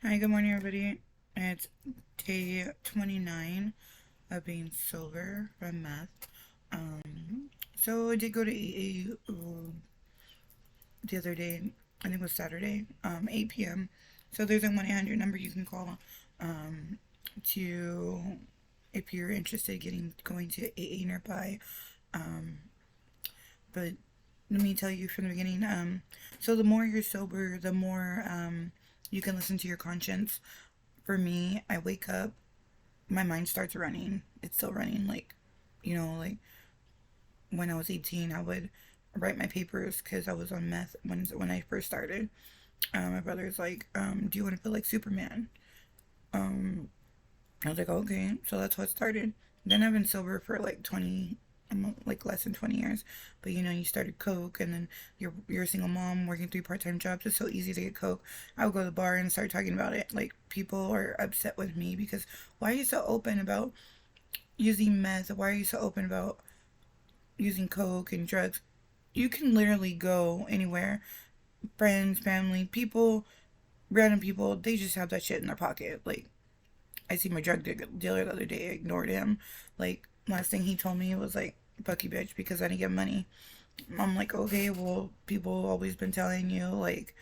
Hi, good morning, everybody. It's day 29 of being sober from meth. So I did go to AA the other day. I think it was Saturday, 8 p.m. So there's a 1-800 number you can call um, to if you're interested in going to AA nearby. Um, but let me tell you from the beginning. So the more you're sober, the more you can listen to your conscience. For me, I wake up, my mind starts running. It's still running. Like when I was 18, I would write my papers because I was on meth when I first started. My brother's like, "Do you want to feel like Superman?" Um, I was like, "Okay." So that's what started. Then I've been sober for like 20, like less than 20 years. But you started coke, and then you're a single mom working 3 part-time jobs. It's so easy to get coke. I would go to the bar and start talking about it. Like people are upset with me because why are you so open about using meth? Why are you so open about using coke and drugs? You can literally go anywhere. Friends, family, people, random people, they just have that shit in their pocket. Like, I see my dealer the other day, I ignored him. Like, last thing he told me was like, "Fuck you, bitch," because I didn't get money. I'm like, okay, well, people always been telling you, like,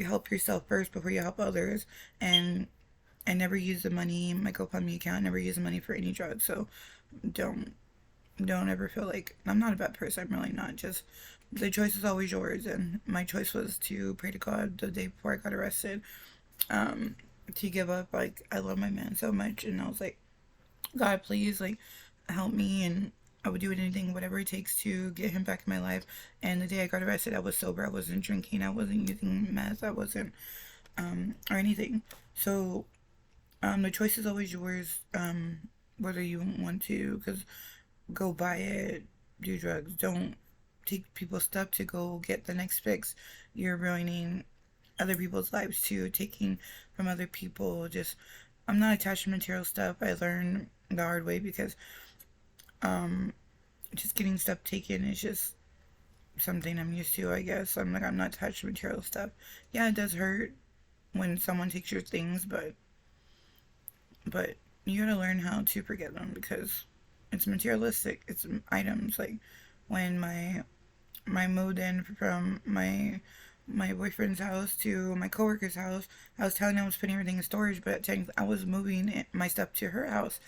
help yourself first before you help others. And I never use the money, my GoFundMe account, never use the money for any drugs. So don't don't ever feel like I'm not a bad person. I'm really not. Just the choice is always yours, and my choice was to pray to God the day before I got arrested, um, to give up. Like I love my man so much, and I was like, God, please, like, help me, and I would do anything, whatever it takes to get him back in my life. And the day I got arrested, I was sober. I wasn't drinking. I wasn't using meth. I wasn't, or anything. So, the choice is always yours. Whether you want to, because go buy it, do drugs. Don't take people's stuff to go get the next fix. You're ruining other people's lives too, taking from other people. Just, I'm not attached to material stuff. I learned the hard way because um, just getting stuff taken is just something I'm used to, I guess. I'm like, I'm not attached to material stuff. Yeah, it does hurt when someone takes your things, but you gotta learn how to forget them because it's materialistic. It's items. Like when my moved in from my boyfriend's house to my coworker's house, I was telling him I was putting everything in storage, but technically I was moving my stuff to her house.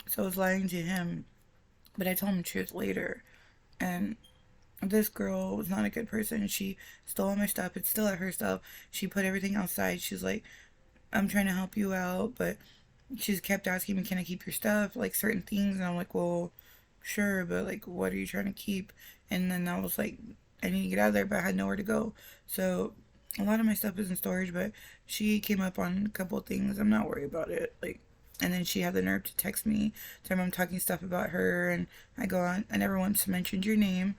So I was lying to him, but I told him the truth later. And this girl was not a good person. She stole all my stuff. It's still at her stuff. She put everything outside. She's like, "I'm trying to help you out," but she's kept asking me, "Can I keep your stuff?" Like certain things, and I'm like, "Well, sure, but like, what are you trying to keep?" And then I was like, I need to get out of there, but I had nowhere to go. So a lot of my stuff is in storage, but she came up on a couple of things. I'm not worried about it. Like, and then she had the nerve to text me, tell me I'm talking stuff about her, and I go on. I never once mentioned your name.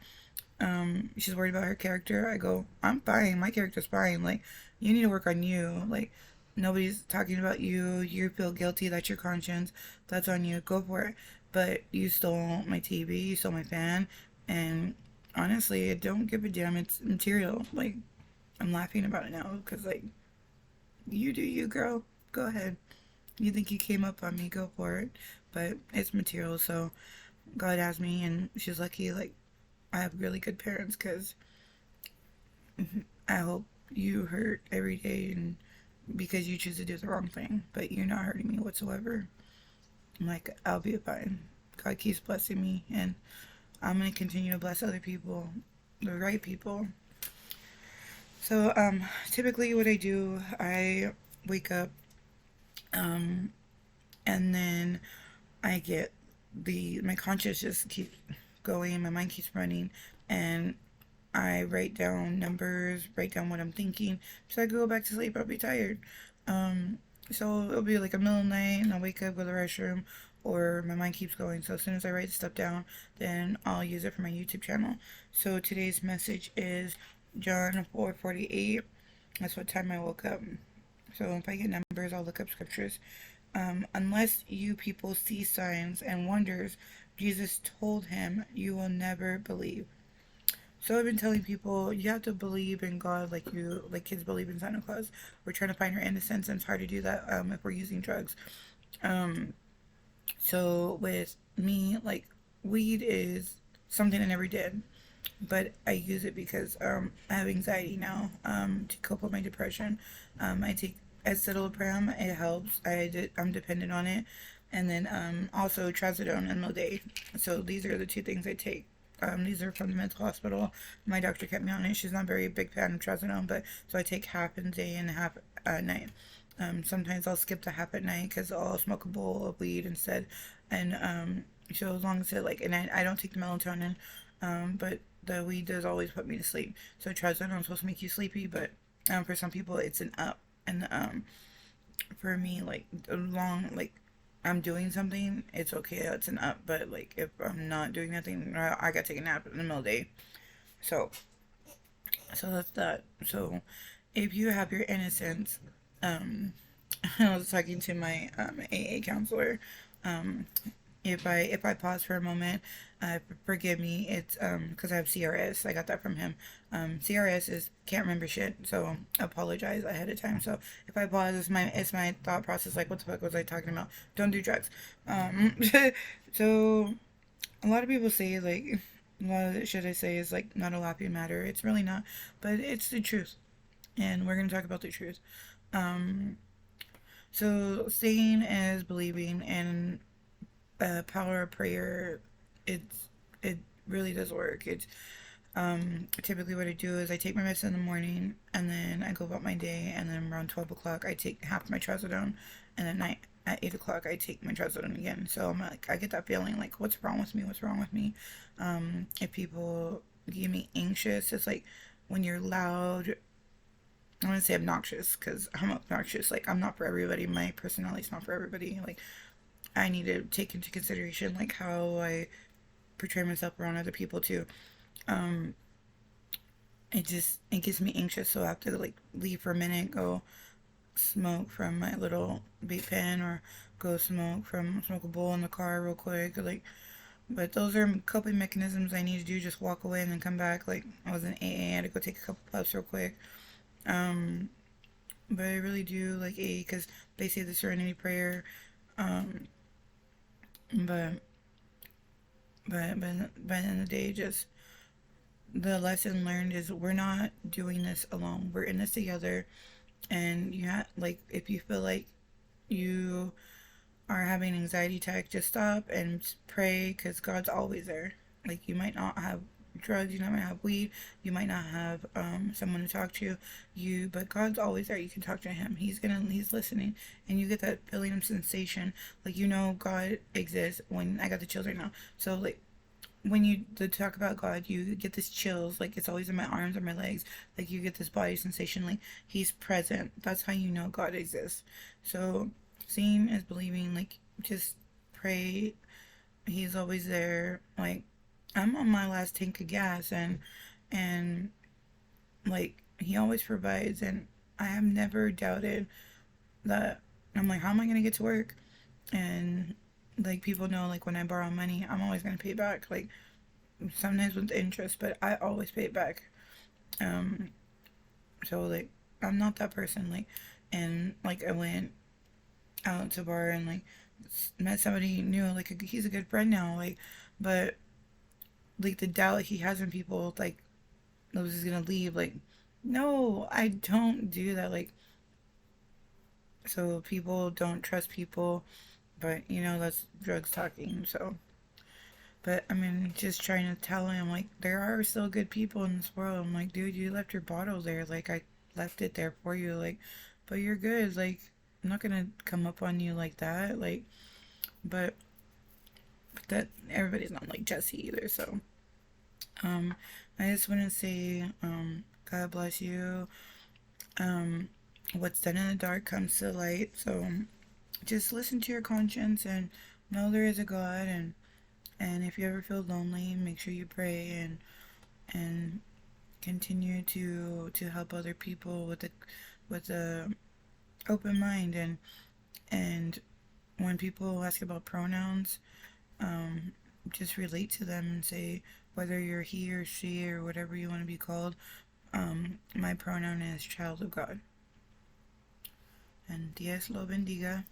She's worried about her character. I go, I'm fine. My character's fine. Like, you need to work on you. Like, nobody's talking about you. You feel guilty. That's your conscience. That's on you. Go for it. But you stole my TV. You stole my fan. And honestly, I don't give a damn. It's material. Like, I'm laughing about it now because, like, you do you, girl. Go ahead. You think you came up on me? Go for it. But it's material. So God has me, and she's lucky. Like, I have really good parents because I hope you hurt every day and because you choose to do the wrong thing, but you're not hurting me whatsoever. I'm like, I'll be fine. God keeps blessing me, and I'm gonna continue to bless other people, the right people. So, typically, what I do, I wake up, um, and then I get my conscious just keeps going, my mind keeps running, and I write down numbers, write down what I'm thinking. So I go back to sleep, I'll be tired. Um, so it'll be like a middle of the night and I'll wake up, go to the restroom, or my mind keeps going. So as soon as I write stuff down, then I'll use it for my YouTube channel. So today's message is John 4:48. That's what time I woke up. So if I get numbers, I'll look up scriptures. Unless you people see signs and wonders, Jesus told him, you will never believe. So I've been telling people you have to believe in God like you like kids believe in Santa Claus. We're trying to find our innocence, and it's hard to do that if we're using drugs. Um, so with me, like weed is something I never did, but I use it because I have anxiety now to cope with my depression. I take escitalopram. It helps. I'm dependent on it, and then also trazodone and Mode. So these are the two things I take. These are from the mental hospital. My doctor kept me on it. She's not very big fan of trazodone, but so I take half in the day and half at night. Sometimes I'll skip the half at night because I'll smoke a bowl of weed instead, and so as long as it like, and I don't take the melatonin, but the weed does always put me to sleep. So trazodone is supposed to make you sleepy, but for some people it's an up, and for me like a long like I'm doing something, it's okay. It's an up, but like if I'm not doing nothing, I gotta take a nap in the middle of the day. So so that's that. So if you have your innocence, um, I was talking to my AA counselor. Um, if I pause for a moment, forgive me. It's because I have CRS. I got that from him. CRS is can't remember shit, so apologize ahead of time. So if I pause, it's my thought process. Like, what the fuck was I talking about? Don't do drugs. Um, so a lot of people say like a lot of the shit I say is like not a laughing matter. It's really not, but it's the truth, and we're gonna talk about the truth. Um, so seeing is believing, and power of prayer, it's it really does work. It's typically what I do is I take my medicine in the morning, and then I go about my day, and then around 12 o'clock I take half my trazodone, and at night at 8 o'clock I take my trazodone again. So I'm like I get that feeling like what's wrong with me? What's wrong with me? If people get me anxious, it's like when you're loud. I want to say obnoxious because I'm obnoxious. Like I'm not for everybody. My personality's not for everybody. Like I need to take into consideration like how I portray myself around other people too. Um, it gets me anxious, so I have to like leave for a minute, go smoke from my little vape pen, or go smoke a bowl in the car real quick. Like, but those are coping mechanisms I need to do. Just walk away and then come back. Like I was in AA, I had to go take a couple puffs real quick. Um, but I really do like AA because they say the Serenity Prayer. Um, but but by the end of the day, just the lesson learned is we're not doing this alone. We're in this together, and you have like if you feel like you are having an anxiety attack, just stop and pray because God's always there. Like you might not have drugs, you might not have weed, you might not have someone to talk to but God's always there. You can talk to him. He's listening, and you get that feeling of sensation, like God exists. When I got the children now, so like when you talk about God, you get this chills, like it's always in my arms or my legs, like you get this body sensation, like he's present. That's how you know God exists. So seeing is believing, like just pray, he's always there. Like I'm on my last tank of gas, and like he always provides, and I have never doubted that. I'm like, how am I gonna get to work? And like people know, like when I borrow money, I'm always gonna pay back. Like sometimes with interest, but I always pay it back. Um, so like I'm not that person. Like, and like I went out to a bar and like met somebody new. Like he's a good friend now. Like, but like the doubt he has in people, like those is gonna leave. Like, no, I don't do that. Like, so people don't trust people, but that's drugs talking. So but I mean, just trying to tell him, like, there are still good people in this world. I'm like, dude, you left your bottle there. Like, I left it there for you. Like, but you're good. Like, I'm not gonna come up on you like that. Like, but, but that everybody's not like Jesse either. So, um, I just want to say, God bless you. Um, what's done in the dark comes to light. So, just listen to your conscience and know there is a God. And if you ever feel lonely, make sure you pray and continue to help other people with a open mind. And when people ask about pronouns, um, just relate to them and say whether you're he or she or whatever you want to be called. My pronoun is child of God. And Dios lo bendiga.